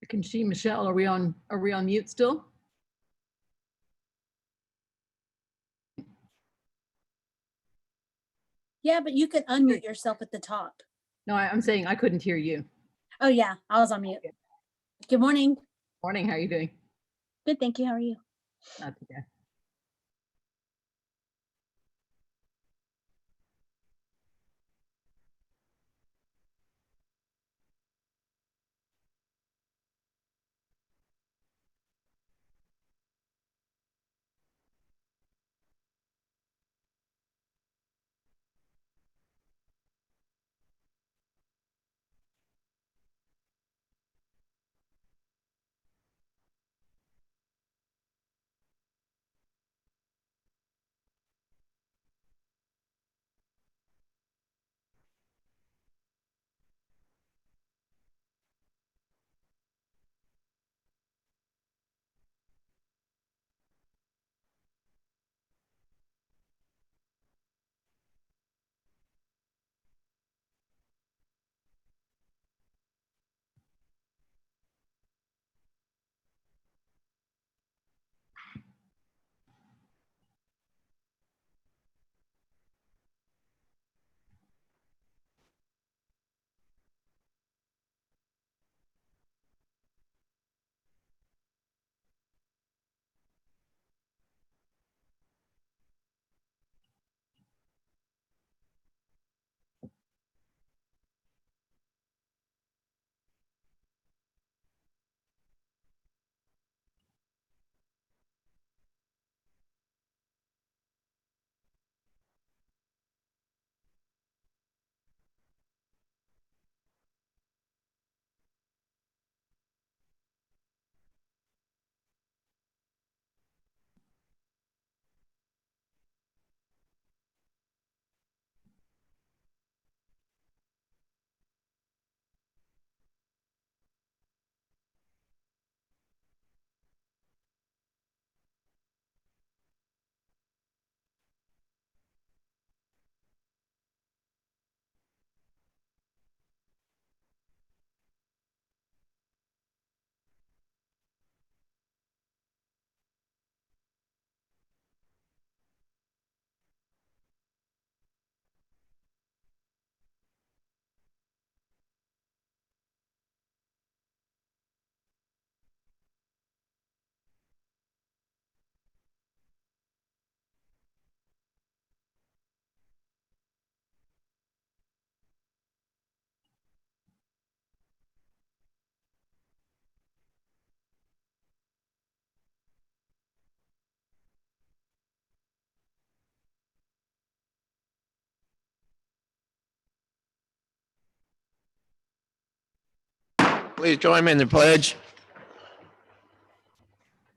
can see Michelle. Are we on mute still? Yeah, but you can unmute yourself at the top. No, I'm saying I couldn't hear you. Oh yeah, I was on mute. Okay. Good morning. Morning, how are you doing? Good, thank you. How are you? Not too bad. Please join me in the pledge.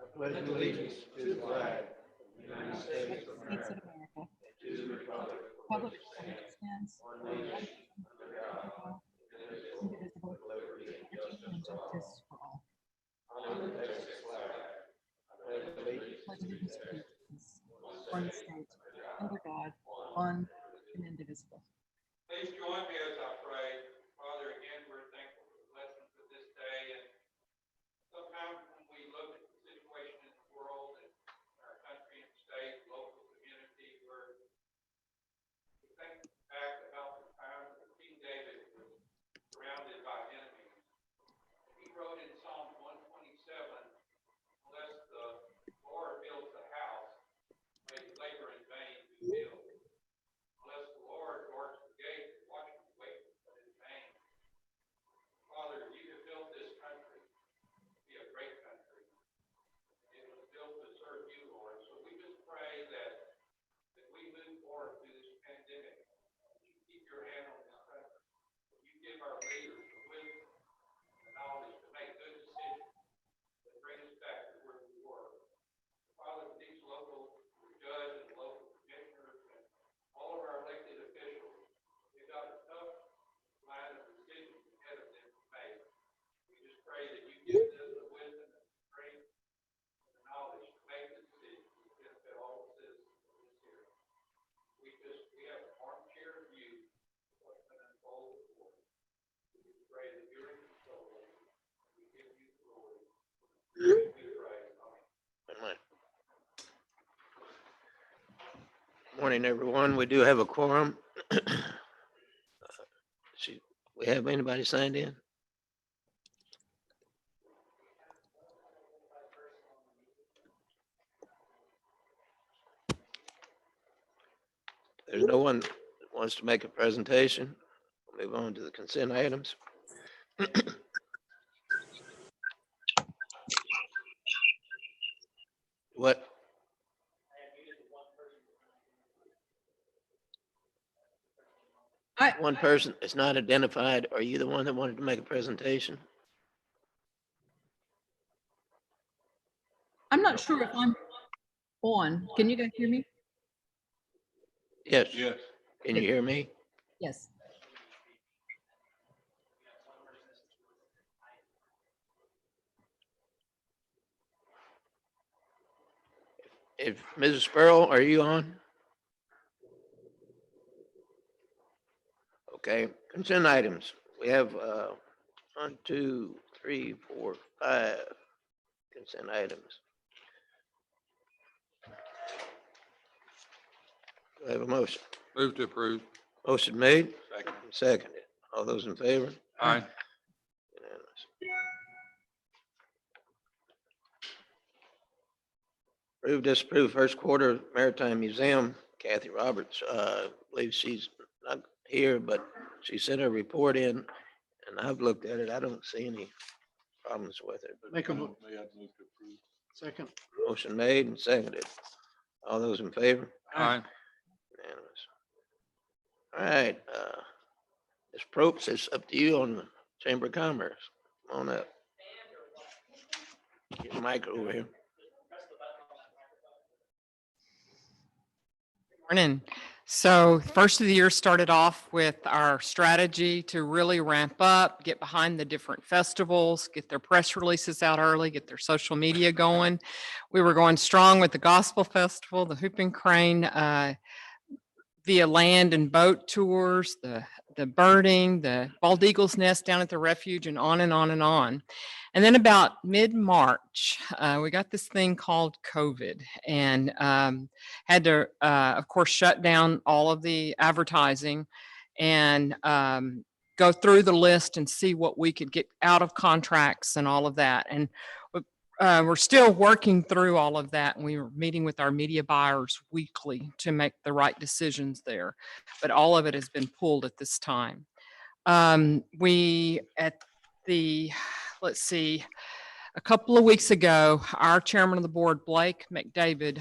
I pledge allegiance to the flag of the United States of America, to the republic for which it stands, one nation, under God, indivisible, with liberty and justice for all. Honor the Texas flag. I pledge allegiance to one state, under God, one and indivisible. Please join me as I pray. Father, again, we're thankful for the blessings of this day. And sometimes when we look at the situation in the world and our country and state, local community, we think back about the time that King David was surrounded by enemies. He wrote in Psalm 127, unless the Lord builds a house, may labor in vain who build. Unless the Lord guards the gate, the watchman waits but in vain. Father, you have built this country to be a great country. Morning, everyone. We do have a quorum. We have anybody signed in? There's no one that wants to make a presentation. We'll move on to the consent items. What? One person is not identified. Are you the one that wanted to make a presentation? I'm not sure if I'm on. Can you guys hear me? Yes. Yes. Can you hear me? Yes. If Mrs. Sparrow, are you on? Okay, consent items. We have 1, 2, 3, 4, 5 consent items. Do I have a motion? Move to approve. Motion made, Second. seconded. All those in favor? Aye. Unanimous. Approve, disapprove first quarter Maritime Museum. Kathy Roberts, believes she's not here, but she sent her report in, and I've looked at it. I don't see any problems with it. Make a second. Motion made and seconded. All those in favor? Aye. Unanimous. All right, Ms. Probst, it's up to you on the Chamber of Commerce. Come on up. Get the mic over here. Morning. So first of the year started off with our strategy to really ramp up, get behind the different festivals, get their press releases out early, get their social media going. We were going strong with the Gospel Festival, the Hoop and Crane, via land and boat tours, the birding, the bald eagle's nest down at the refuge, and on and on and on. And then about mid-March, we got this thing called COVID, and had to, of course, shut down all of the advertising and go through the list and see what we could get out of contracts and all of that. And we're still working through all of that, and we were meeting with our media buyers weekly to make the right decisions there. But all of it has been pulled at this time. Let's see, a couple of weeks ago, our chairman of the board, Blake McDavid,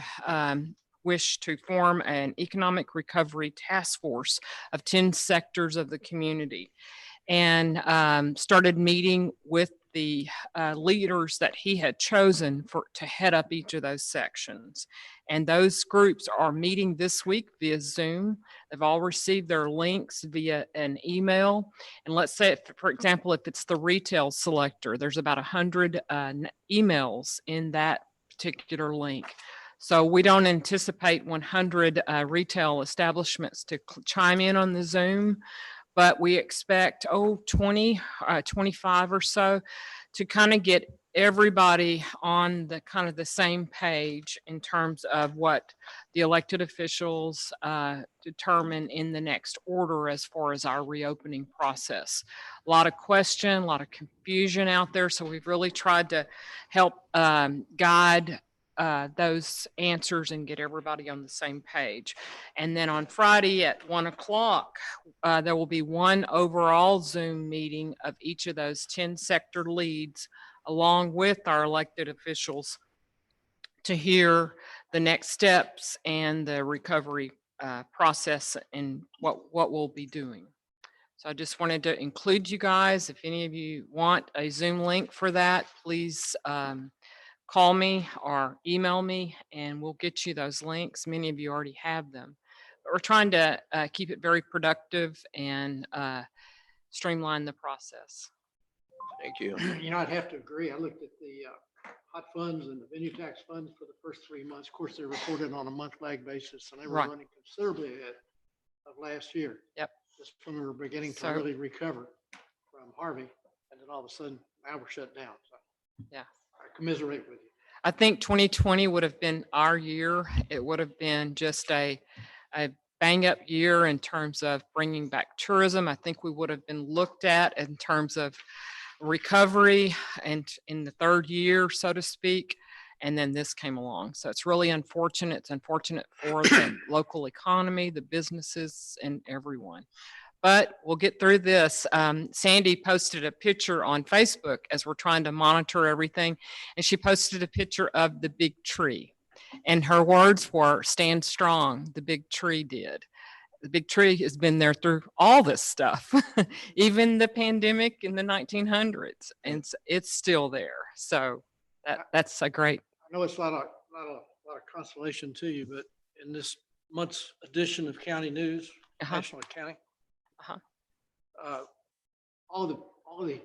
wished to form an economic recovery task force of 10 sectors of the community, and started meeting with the leaders that he had chosen to head up each of those sections. And those groups are meeting this week via Zoom. They've all received their links via an email. And let's say, for example, if it's the retail selector, there's about 100 emails in that particular link. So we don't anticipate 100 retail establishments to chime in on the Zoom, but we expect 20, 25 or so to kind of get everybody on the kind of the same page in terms of what the elected officials determine in the next order as far as our reopening process. A lot of question, a lot of confusion out there. So we've really tried to help guide those answers and get everybody on the same page. And then on Friday at 1 o'clock, there will be one overall Zoom meeting of each of those 10 sector leads, along with our elected officials, to hear the next steps and the recovery process and what we'll be doing. So I just wanted to include you guys. If any of you want a Zoom link for that, please call me or email me and we'll get you those links. Many of you already have them. But we're trying to keep it very productive and streamline the process. Thank you. You know, I'd have to agree. I looked at the hot funds and the venue tax funds for the first 3 months. Of course, they're reported on a month lag basis, and they were Right. running considerably ahead of last year. Yep. Just when we were beginning to So- really recover from Harvey, and then all of a sudden, now we're shut down. So Yeah. I commiserate with you. I think 2020 would have been our year. It would have been just a a bang up year in terms of bringing back tourism. I think we would have been looked at in terms of recovery and in the third year, so to speak. And then this came along. So it's really unfortunate. It's unfortunate for the local economy, the businesses, and everyone. But we'll get through this. Sandy posted a picture on Facebook as we're trying to monitor everything. And she posted a picture of the big tree. And her words were, "Stand strong." The big tree did. The big tree has been there through all this stuff, even the pandemic in the 1900s, and it's still there. So that's a great. I know it's not a lot of consolation to you, but in this month's edition of County News, Uh-huh. National Accounting, Uh-huh. all the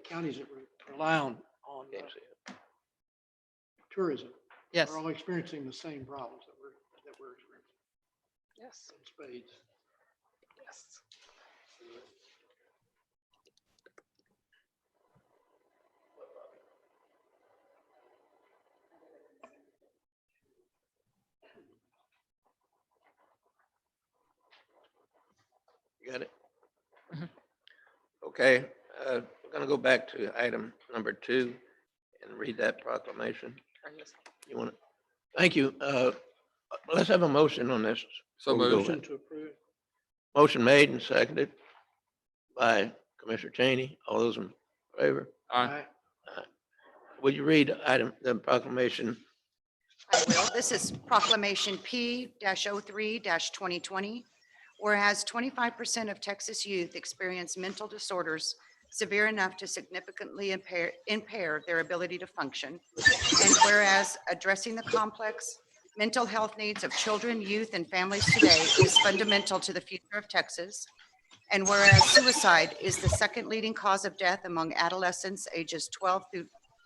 counties that rely on Can't see it. tourism Yes. are all experiencing the same problems that we're experiencing Yes. in spades. Yes. You got it? Mhm. Okay, we're gonna go back to item number 2 and read that proclamation. You want to? Thank you. Let's have a motion on this. So before we go moved. Motion to approve. Motion made and seconded by Commissioner Cheney. All those in favor? Aye. Will you read the proclamation? I will. This is proclamation P-03-2020. Whereas 25% of Texas youth experience mental disorders severe enough to significantly impair their ability to function. And whereas addressing the complex mental health needs of children, youth, and families today is fundamental to the future of Texas. And whereas suicide is the second leading cause of death among adolescents ages 12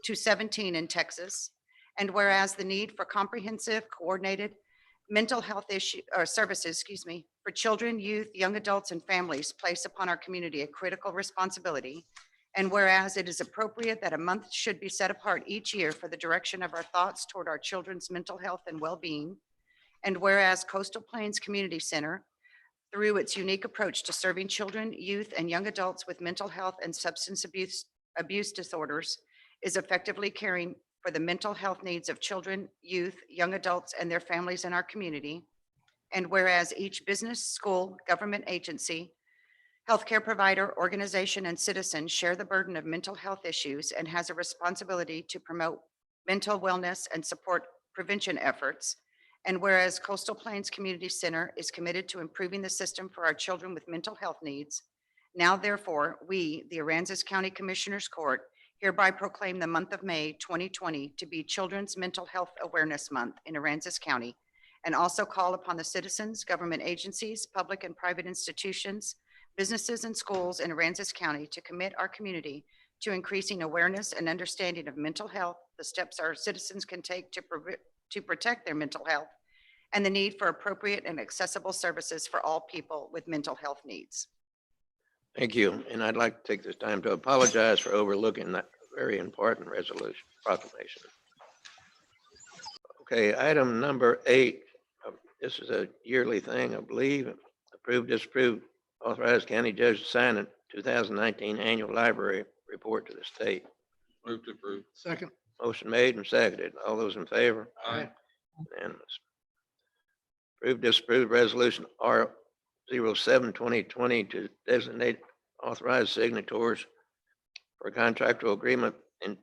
to 17 in Texas. And whereas the need for comprehensive, coordinated mental health services, for children, youth, young adults, and families place upon our community a critical responsibility. And whereas it is appropriate that a month should be set apart each year for the direction of our thoughts toward our children's mental health and well-being. And whereas Coastal Plains Community Center, through its unique approach to serving children, youth, and young adults with mental health and substance abuse disorders, is effectively caring for the mental health needs of children, youth, young adults, and their families in our community. And whereas each business, school, government agency, healthcare provider, organization, and citizen share the burden of mental health issues and has a responsibility to promote mental wellness and support prevention efforts. And whereas Coastal Plains Community Center is committed to improving the system for our children with mental health needs, now therefore, we, the Aransas County Commissioners Court, hereby proclaim the month of May 2020 to be Children's Mental Health Awareness Month in Aransas County, and also call upon the citizens, government agencies, public and private institutions, businesses, and schools in Aransas County to commit our community to increasing awareness and understanding of mental health, the steps our citizens can take to protect their mental health, and the need for appropriate and accessible services for all people with mental health needs. Thank you. And I'd like to take this time to apologize for overlooking that very important resolution proclamation. Okay, item number 8. This is a yearly thing, I believe. Approve, disapprove, authorize county judge to sign a 2019 annual library report to the state. Move to approve. Second. Motion made and seconded. All those in favor? Aye. Unanimous. Approve, disapprove resolution R07-2020 to designate authorized signatories for a contractual agreement and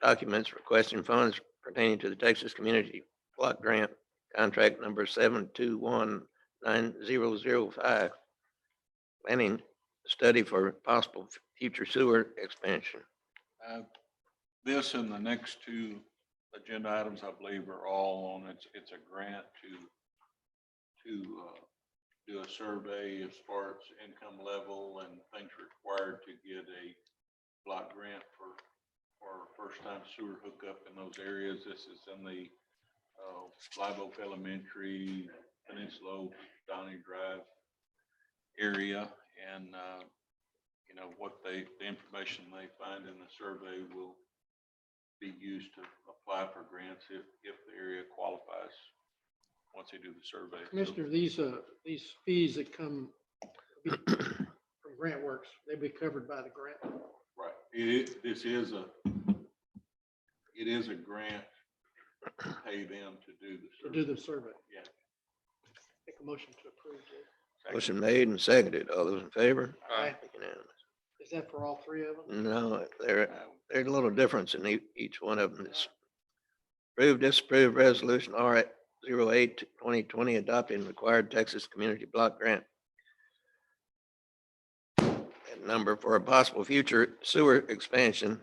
documents requesting funds pertaining to the Texas Community Block Grant contract number 7219005. Planning study for possible future sewer expansion. This and the next 2 agenda items, I believe, are all on, it's a grant to do a survey as far as income level and things required to get a block grant for first time sewer hookup in those areas. This is in the Live Oak Elementary, Peninsula, Donnie Drive area. And, you know, the information they find in the survey will be used to apply for grants if the area qualifies once they do the survey. So- Commissioner, these fees that come from GrantWorks, they'll be covered by the grant. Right. It is a grant to pay them to do the To survey. do the survey. Yeah. Make a motion to approve, Jay. Motion made and seconded. All those in favor? Aye. Unanimous. Is that for all three of them? No, there's a little difference in each one of them. It's approve, disapprove resolution R 08/2020 adopting required Texas Community Block Grant. And number for a possible future sewer expansion.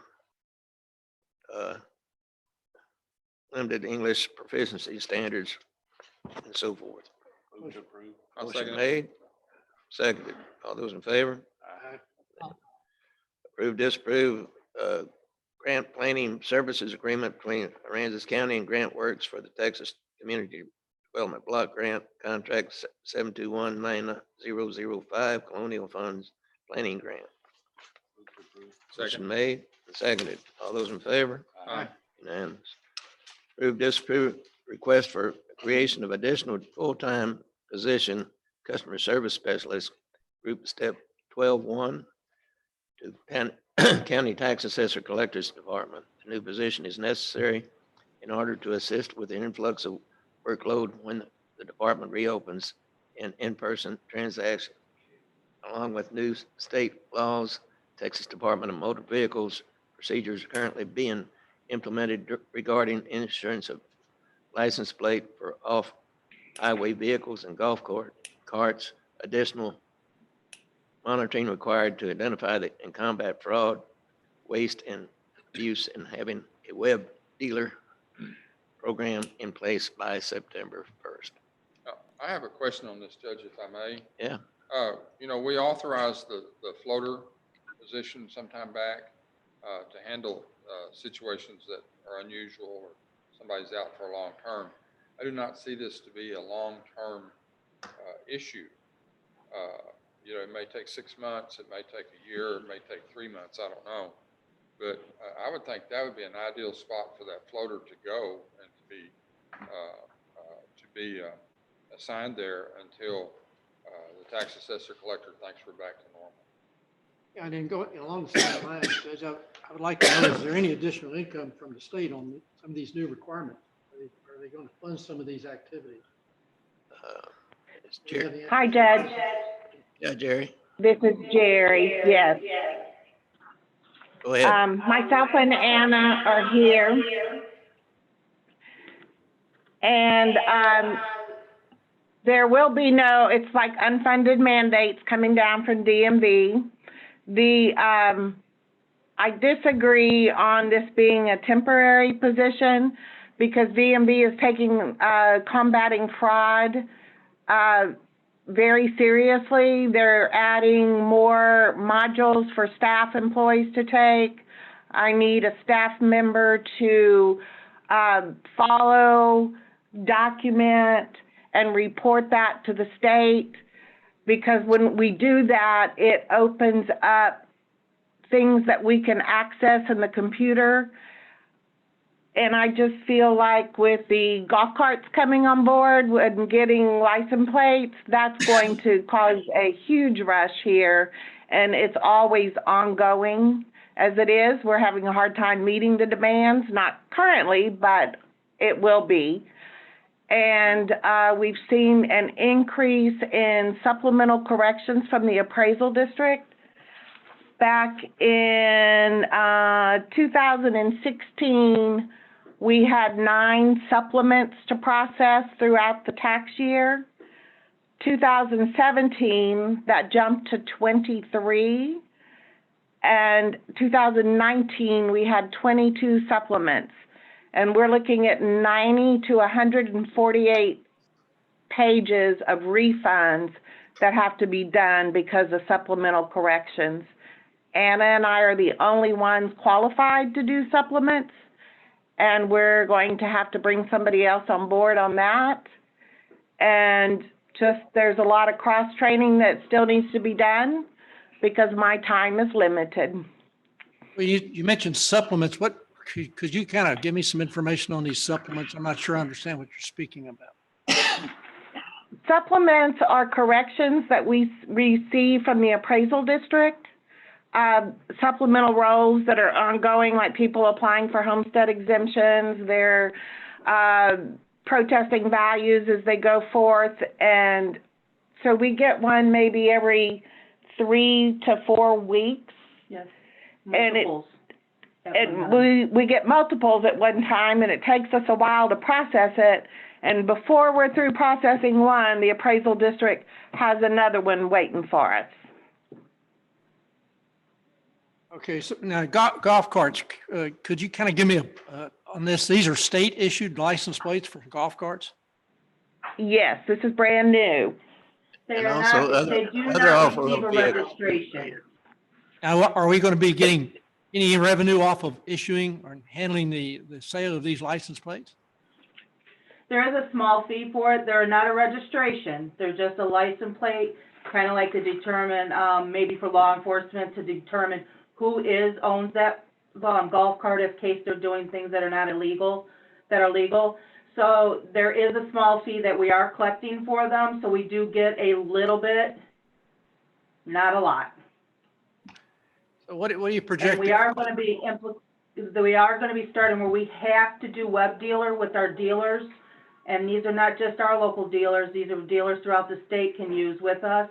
Limited English proficiency standards and so forth. Move to approve. Motion made, seconded. All those in favor? Aye. Approve, disapprove, grant planning services agreement between Aransas County and Grant Works for the Texas Community Development Block Grant Contract 7219005 Colonial Funds Planning Grant. Move to approve. Motion made and seconded. All those in favor? Aye. Unanimous. Approve, disapprove, request for creation of additional full-time position, customer service specialist, group step 12-1 to County Tax Assessor Collectors Department. The new position is necessary in order to assist with the influx of workload when the department reopens in in-person transaction. Along with new state laws, Texas Department of Motor Vehicles procedures currently being implemented regarding insurance of license plate for off-highway vehicles and golf carts. Additional monitoring required to identify and combat fraud, waste, and abuse, and having a web dealer program in place by September 1st. I have a question on this, Judge, if I may. Yeah. We authorized the floater position sometime back to handle situations that are unusual or somebody's out for a long term. I do not see this to be a long-term issue. It may take 6 months, it may take a year, it may take 3 months, I don't know. But I would think that would be an ideal spot for that floater to go and to be assigned there until the tax assessor collector thinks we're back to normal. Yeah, and then along the same lines, Judge, I would like to know, is there any additional income from the state on some of these new requirements? Are they going to fund some of these activities? It's Do you have Jerry. the answer? Hi, Judge. Yeah, Jerry, This is Jerry. Yes. go ahead. Myself and Anna are here. And there will be it's like unfunded mandates coming down from DMV. I disagree on this being a temporary position because DMV is taking combating fraud very seriously. They're adding more modules for staff employees to take. I need a staff member to follow, document, and report that to the state, because when we do that, it opens up things that we can access in the computer. And I just feel like with the golf carts coming on board and getting license plates, that's going to cause a huge rush here. And it's always ongoing as it is. We're having a hard time meeting the demands, not currently, but it will be. And we've seen an increase in supplemental corrections from the appraisal district. Back in 2016, we had 9 supplements to process throughout the tax year. 2017, that jumped to 23. And 2019, we had 22 supplements. And we're looking at 90 to 148 pages of refunds that have to be done because of supplemental corrections. Anna and I are the only ones qualified to do supplements, and we're going to have to bring somebody else on board on that. And just there's a lot of cross-training that still needs to be done because my time is limited. Well, you mentioned supplements. Could you kind of give me some information on these supplements? I'm not sure I understand what you're speaking about. Supplements are corrections that we receive from the appraisal district. Supplemental roles that are ongoing, like people applying for homestead exemptions, they're protesting values as they go forth. And so we get one maybe every 3 to 4 weeks. Yes. And it- Multiples at one time. And we get multiples at one time, and it takes us a while to process it. And before we're through processing one, the appraisal district has another one waiting for us. Okay, so now golf carts, could you kind of give me on this, these are state issued license plates for golf carts? Yes, this is brand new. They And are also not, other- they do other not off-road receive a vehicles. registration. Now, are we going to be getting any revenue off of issuing or handling the sale of these license plates? There is a small fee for it. They're not a registration. They're just a license plate, kind of like to determine, maybe for law enforcement, to determine who owns that, golf cart, in case they're doing things that are not illegal, that are legal. So there is a small fee that we are collecting for them, so we do get a little bit, not a lot. So what are you And projecting? we are gonna be starting where we have to do web dealer with our dealers. And these are not just our local dealers, these are dealers throughout the state can use with us.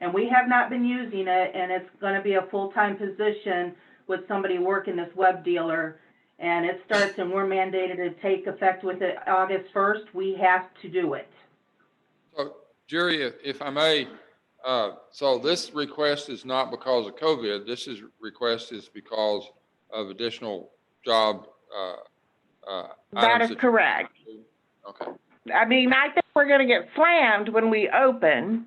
And we have not been using it, and it's gonna be a full-time position with somebody working this web dealer. And it starts, and we're mandated to take effect with it August 1st, we have to do it. So Jerry, if I may, so this request is not because of COVID, request is because of additional job, That items is correct. Okay. I mean, I think we're gonna get slammed when we open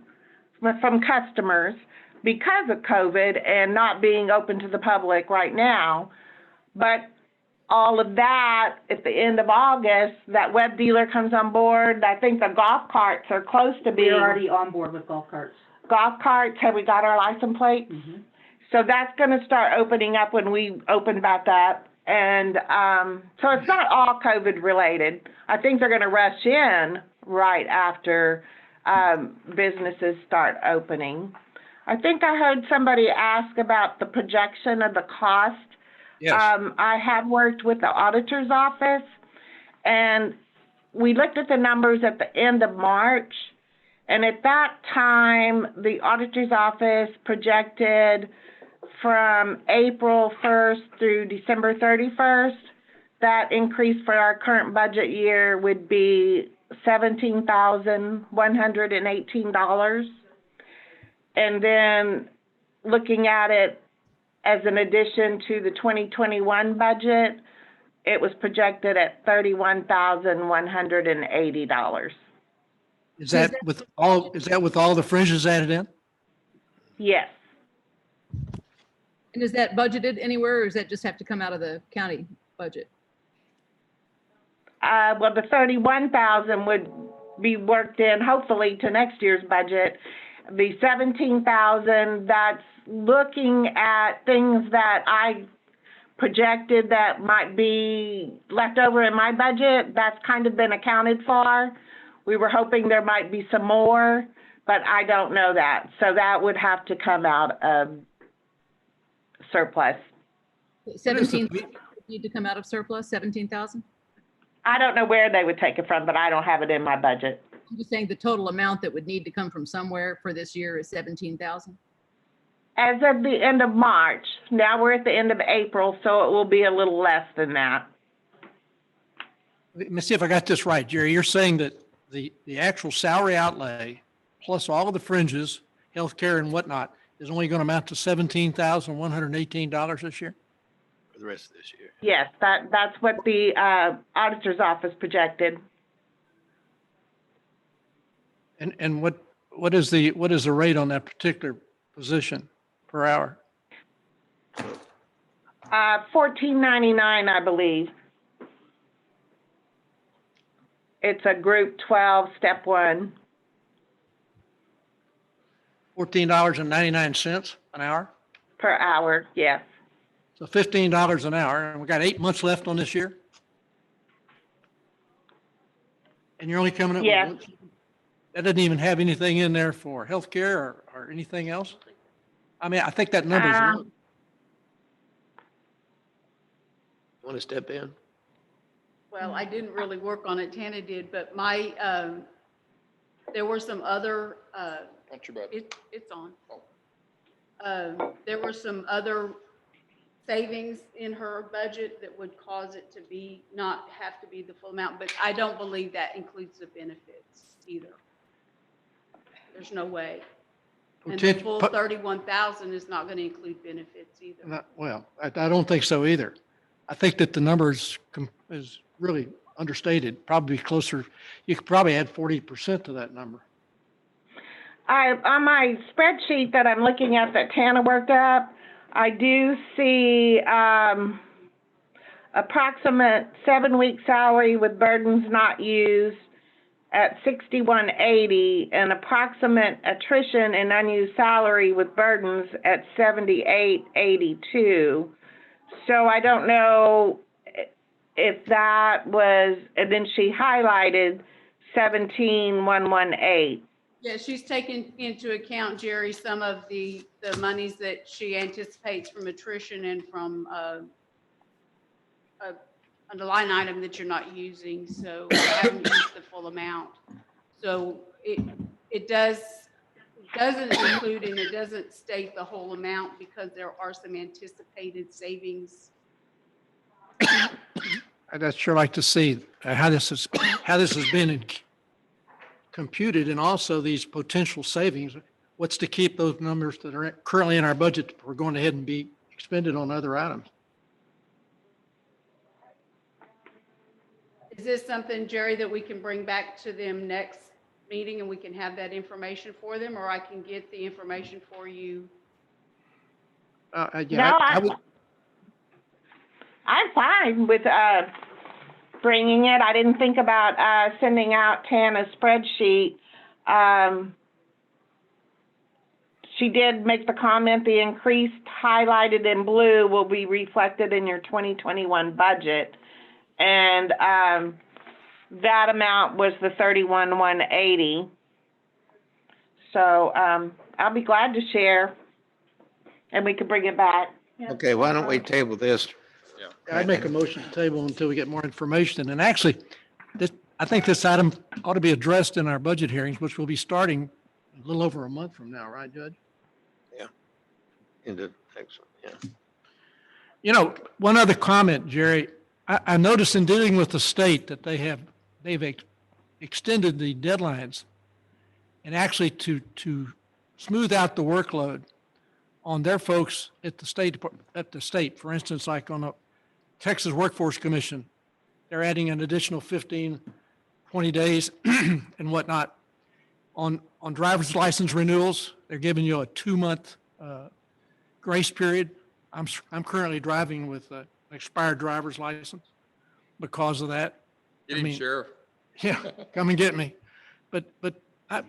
from customers because of COVID and not being open to the public right now. But all of that, at the end of August, that web dealer comes on board. I think the golf carts are close to being. We're already on board with golf carts. Golf carts, have we got our license plates? Mhm. So that's gonna start opening up when we open back up. And, so it's not all COVID related. I think they're gonna rush in right after, businesses start opening. I think I heard somebody ask about the projection of the cost. Yes. I have worked with the auditor's office, and we looked at the numbers at the end of March. And at that time, the auditor's office projected from April 1st through December 31st, that increase for our current budget year would be $17,118. And then looking at it as an addition to the 2021 budget, it was projected at $31,180. Is that with all the fringes added in? Yes. And is that budgeted anywhere, or does that just have to come out of the county budget? Well, the 31,000 would be worked in hopefully to next year's budget. The 17,000, that's looking at things that I projected that might be left over in my budget. That's kind of been accounted for. We were hoping there might be some more, but I don't know that. So that would have to come out of surplus. 17 need to come out of surplus, 17,000? I don't know where they would take it from, but I don't have it in my budget. I'm just saying the total amount that would need to come from somewhere for this year is 17,000. As of the end of March, now we're at the end of April, so it will be a little less than that. Let me see if I got this right, Jerry. You're saying that the actual salary outlay plus all of the fringes, healthcare and whatnot, is only going to amount to $17,118 this year? For the rest of this year. Yes, that's what the auditor's office projected. And what is the rate on that particular position per hour? $14.99, I believe. It's a group 12, step 1. $14.99 an hour? Per hour, yes. So $15 an hour, and we got 8 months left on this year? And you're only coming up with Yes. one? That doesn't even have anything in there for healthcare or anything else? I mean, I think that number's Um, low. Want to step in? Well, I didn't really work on it, Tana did, but my, there were some other, Not your bad. it's on. Oh. There were some other savings in her budget that would cause it to be, not have to be the full amount, but I don't believe that includes the benefits either. There's no way. And the full 31,000 is not going to include benefits either. Well, I don't think so either. I think that the number is really understated, probably closer, you could probably add 40% to that number. On my spreadsheet that I'm looking at that Tana worked up, I do see approximate 7-week salary with burdens not used at 6180 and approximate attrition and unused salary with burdens at 7882. So I don't know if that was, and then she highlighted 17118. Yeah, she's taken into account, Jerry, some of the monies that she anticipates from attrition and from a line item that you're not using, so you haven't used the full amount. So it doesn't include and it doesn't state the whole amount because there are some anticipated savings. I'd sure like to see how this has been computed and also these potential savings. What's to keep those numbers that are currently in our budget we're going ahead and be expended on other items? Is this something, Jerry, that we can bring back to them next meeting and we can have that information for them, or I can get the information for you? Yeah, I would. I'm fine with bringing it. I didn't think about sending out Tana's spreadsheet. She did make the comment the increase highlighted in blue will be reflected in your 2021 budget. And that amount was the 31,180. So I'll be glad to share and we can bring it back. Okay, why don't we table this? I'd make a motion to table until we get more information. And actually, I think this item ought to be addressed in our budget hearings, which will be starting a little over a month from now, right, Judge? Excellent, yeah. You know, one other comment, Jerry. I noticed in dealing with the state that they've extended the deadlines and actually to smooth out the workload on their folks at the state, for instance, like on the Texas Workforce Commission, they're adding an additional 15, 20 days and whatnot. On driver's license renewals, they're giving you a 2-month grace period. I'm currently driving with an expired driver's license because of that. Get him, Sheriff. Yeah, come and get me. But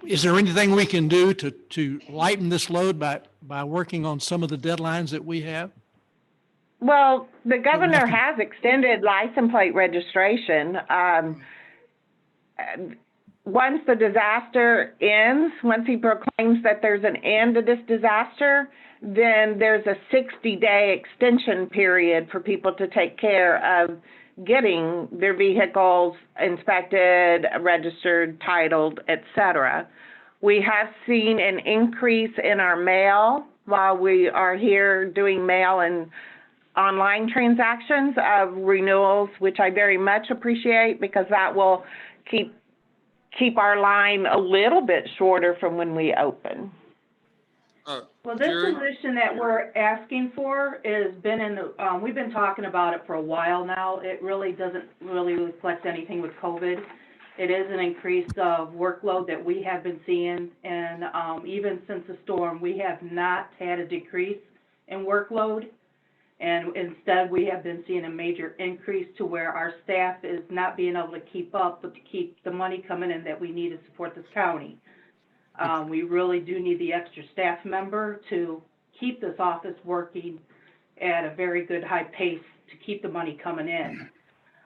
is there anything we can do to lighten this load by working on some of the deadlines that we have? Well, the governor has extended license plate registration. Once the disaster ends, once he proclaims that there's an end to this disaster, then there's a 60-day extension period for people to take care of getting their vehicles inspected, registered, titled, etc. We have seen an increase in our mail while we are here doing mail and online transactions of renewals, which I very much appreciate because that will keep our line a little bit shorter from when we open. Well, this Jerry? position that we're asking for is been in the, we've been talking about it for a while now. It really doesn't really reflect anything with COVID. It is an increase of workload that we have been seeing, and even since the storm, we have not had a decrease in workload. And instead, we have been seeing a major increase to where our staff is not being able to keep up, but to keep the money coming in that we need to support this county. We really do need the extra staff member to keep this office working at a very good high pace to keep the money coming in.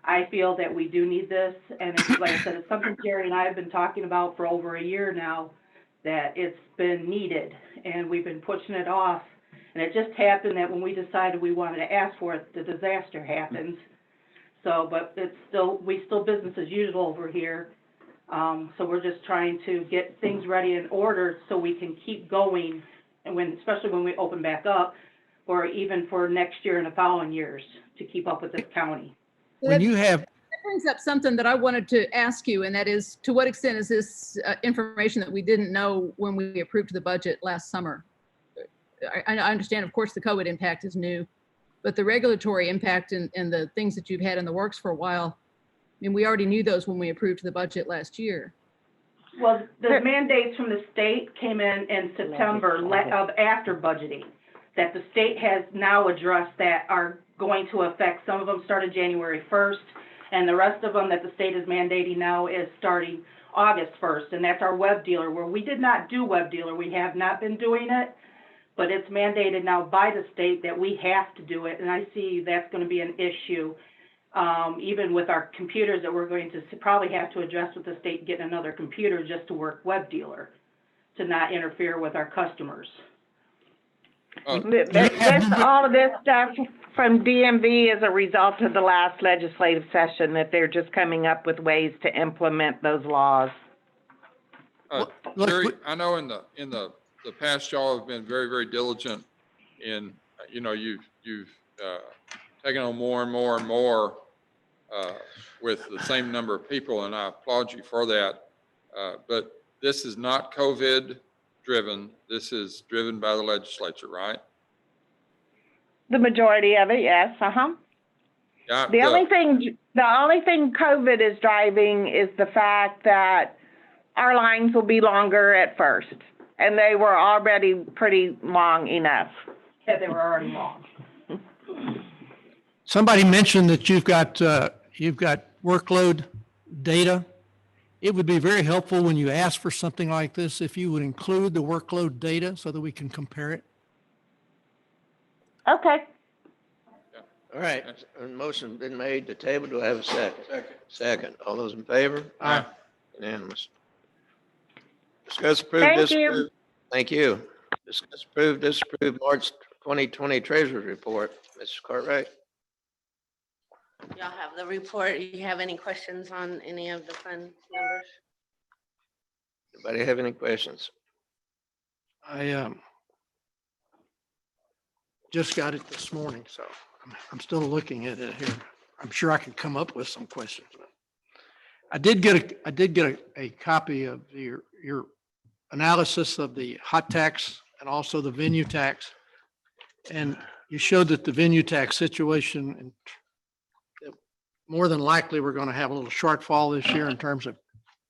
I feel that we do need this, and it's, like I said, it's something Jerry and I have been talking about for over a year now, that it's been needed, and we've been pushing it off. And it just happened that when we decided we wanted to ask for it, the disaster happens. So, but it's still, we still business as usual over here. So we're just trying to get things ready in order so we can keep going, and when, especially when we open back up, or even for next year and the following years, to keep up with this county. When you have, That brings up something that I wanted to ask you, and that is, to what extent is this information that we didn't know when we approved the budget last summer? I understand, of course, the COVID impact is new, but the regulatory impact and the things that you've had in the works for a while, I mean, we already knew those when we approved the budget last year. Well, the mandates from the state came in September of after budgeting, that the state has now addressed that are going to affect, some of them started January 1st, and the rest of them that the state is mandating now is starting August 1st, and that's our web dealer, where we did not do web dealer, we have not been doing it, but it's mandated now by the state that we have to do it, and I see that's going to be an issue, even with our computers, that we're going to probably have to address with the state, getting another computer just to work web dealer, to not interfere with our customers. All of this stuff from DMV is a result of the last legislative session, that they're just coming up with ways to implement those laws. Jerry, I know in the past, y'all have been very, very diligent in, you've taken on more and more and more with the same number of people, and I applaud you for that. But this is not COVID driven. This is driven by the legislature, right? The majority of it, yes, Yeah. The only thing COVID is driving is the fact that our lines will be longer at first, and they were already pretty long enough. Yeah, they were already long. somebody mentioned that you've got workload data. It would be very helpful when you ask for something like this, if you would include the workload data so that we can compare it. Okay. All right, a motion been made to table. Do I have a second? Second. All those in favor? Aye. Unanimous. Discuss, approve, Thank you. disapprove. Thank you. Discuss, approve, disapprove March 2020 Treasurer's Report. Mrs. Cartwright? Y'all have the report. You have any questions on any of the fund numbers? Anybody have any questions? I just got it this morning, so I'm still looking at it here. I'm sure I could come up with some questions. I did get a copy of your analysis of the hot tax and also the venue tax. And you showed that the venue tax situation, and more than likely, we're going to have a little shortfall this year in terms of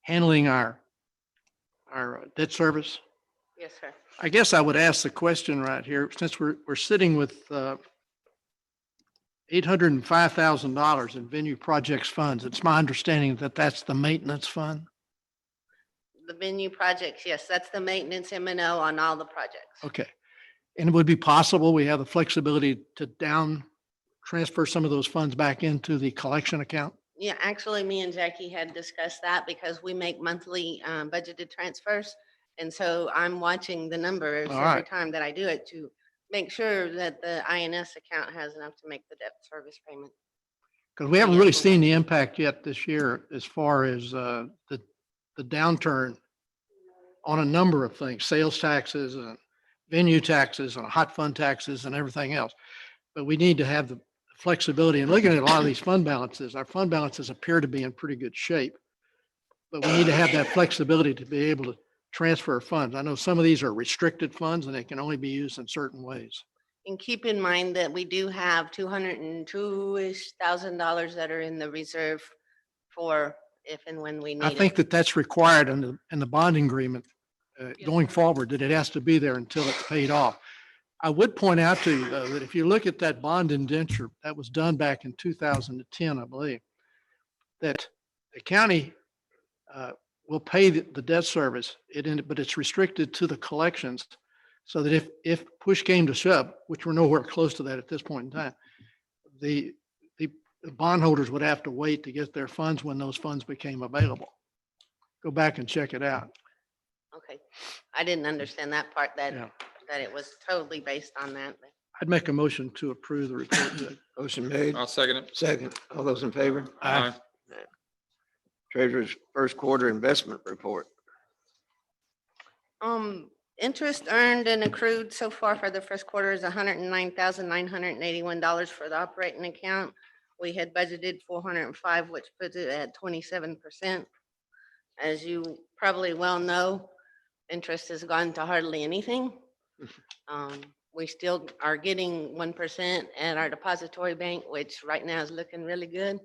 handling our debt service. Yes, sir. I guess I would ask the question right here, since we're sitting with $805,000 in venue projects funds. It's my understanding that that's the maintenance fund. The venue projects, yes, that's the maintenance M&O on all the projects. Okay. And it would be possible we have the flexibility to transfer some of those funds back into the collection account? Yeah, actually, me and Jackie had discussed that because we make monthly budgeted transfers. And so I'm watching the numbers All every right. time that I do it to make sure that the INS account has enough to make the debt service payment. Because we haven't really seen the impact yet this year as far as the downturn on a number of things, sales taxes and venue taxes and hot fund taxes and everything else. But we need to have the flexibility, and looking at a lot of these fund balances, our fund balances appear to be in pretty good shape. But we need to have that flexibility to be able to transfer funds. I know some of these are restricted funds and they can only be used in certain ways. And keep in mind that we do have $202,000 that are in the reserve for if and when we need I think it. that that's required in the bonding agreement going forward, that it has to be there until it's paid off. I would point out to you, though, that if you look at that bond indenture that was done back in 2010, I believe, that the county will pay the debt service, but it's restricted to the collections, so that if push came to shove, which we're nowhere close to that at this point in time, the the bondholders would have to wait to get their funds when those funds became available. Go back and check it out. Okay. I didn't understand that part, that, Yeah. that it was totally based on that. I'd make a motion to approve the report. Judge. Motion made, I'll second it. second. All those in favor? Aye. Treasurer's first quarter investment report. Interest earned and accrued so far for the first quarter is $109,981 for the operating account. We had budgeted 405, which puts it at 27%. As you probably well know, interest has gone to hardly anything. We still are getting 1% at our depository bank, which right now is looking really good.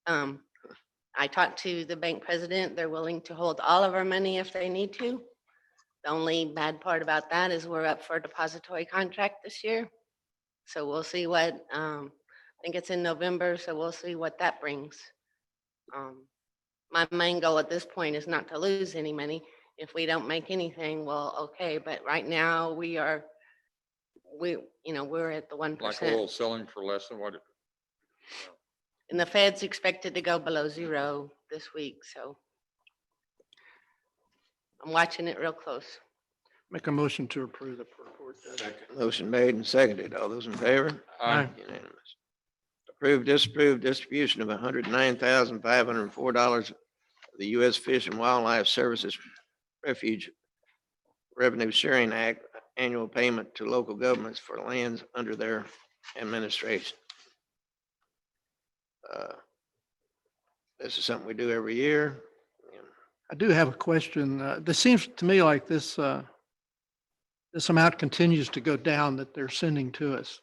I talked to the bank president. They're willing to hold all of our money if they need to. The only bad part about that is we're up for a depository contract this year. So we'll see what, I think it's in November, so we'll see what that brings. My main goal at this point is not to lose any money. If we don't make anything, well, okay, but right now we're at the Like 1%. oil selling for less than what it, And the Fed's expected to go below zero this week, so I'm watching it real close. Make a motion to approve the report. Judge. Motion made and seconded. All those in favor? Aye. Unanimous. Approve, disapprove distribution of $109,504 of the U.S. Fish and Wildlife Services Refuge Revenue Sharing Act annual payment to local governments for lands under their administration. This is something we do every year. I do have a question. This seems to me like this amount continues to go down that they're sending to us.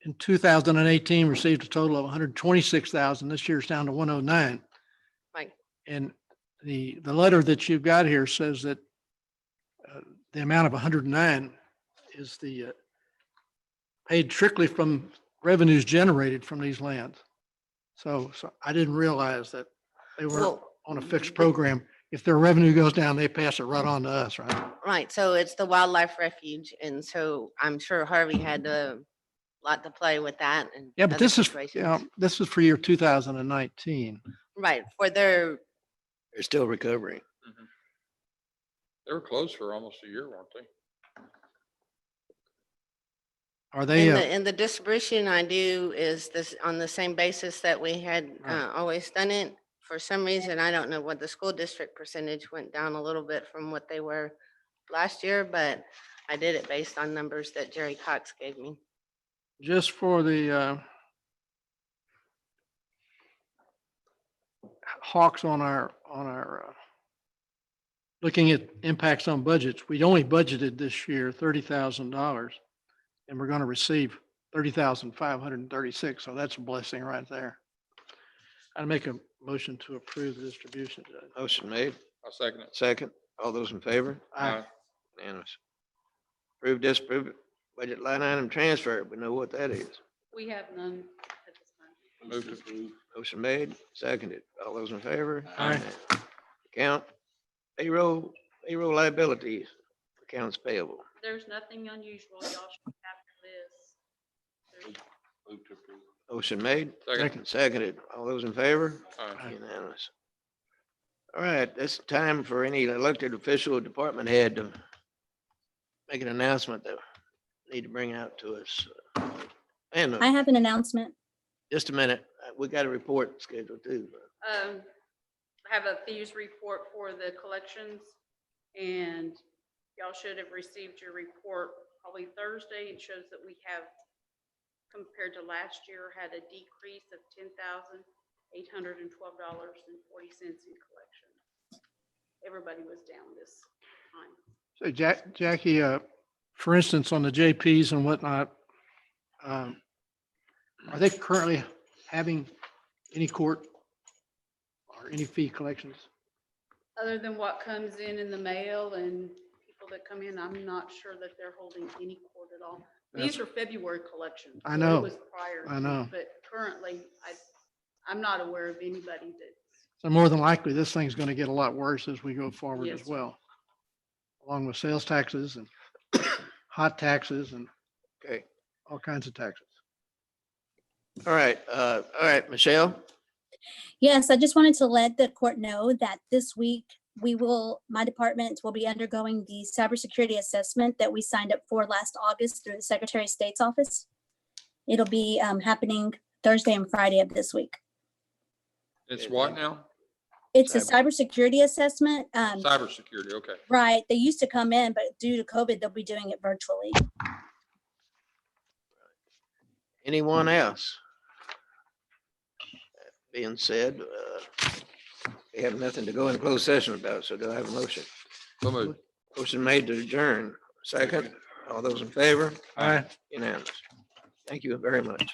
In 2018, received a total of 126,000. This year it's down to 109. Right. And the letter that you've got here says that the amount of 109 is the paid strictly from revenues generated from these lands. So I didn't realize that they were Well, on a fixed program. If their revenue goes down, they pass it right on to us, right? right, so it's the wildlife refuge, and so I'm sure Harvey had a lot to play with that and. Yeah, but other this is, situations. this is for year 2019. Right, for their, They're still recovering. they were closed for almost a year, weren't they? Are they, and the distribution I do is this on the same basis that we had Right. always done it. For some reason, I don't know what the school district percentage went down a little bit from what they were last year, but I did it based on numbers that Jerry Cox gave me. just for the hawks on our looking at impacts on budgets, we only budgeted this year $30,000 and we're going to receive 30,536. So that's a blessing right there. I'd make a motion to approve the distribution. Judge. Motion made, I'll second it. second. All those in favor? Aye. Unanimous. Approve, disapprove budget line item transfer. We know what that is. We have none at this time. Move to approve. Motion made, seconded. All those in favor? Aye. Account payroll liabilities, accounts payable. There's nothing unusual. Y'all should have this. Move to approve. Motion made, Second. seconded. All those in favor? Aye. Unanimous. All right, it's time for any elected official or department head to make an announcement that they need to bring out to us. And I have an announcement. just a minute, we got a report scheduled too. I have a thieves report for the collections, and y'all should have received your report probably Thursday. It shows that we have, compared to last year, had a decrease of $10,812.40 in collection. Everybody was down this time. So Jackie, for instance, on the JPs and whatnot, are they currently having any court or any fee collections? Other than what comes in the mail and people that come in, I'm not sure that they're holding any court at all. These are February collections. I so know. It was prior. I know. But currently, I'm not aware of anybody that, So more than likely, this thing's going to get a lot worse as we go forward Yes, as sir. well, along with sales taxes and hot taxes and Okay, all kinds of taxes. All right, Michelle? Yes, I just wanted to let the court know that this week my department will be undergoing the cybersecurity assessment that we signed up for last August through the Secretary of State's office. It'll be happening Thursday and Friday of this week. It's what now? It's a cybersecurity assessment. Cybersecurity, okay. Right. They used to come in, but due to COVID, they'll be doing it virtually. Anyone else? That being said, we have nothing to go in closed session about, so do I have a motion? So moved. Motion made to adjourn. Second, all those in favor? All right. Unanimous. Thank you very much.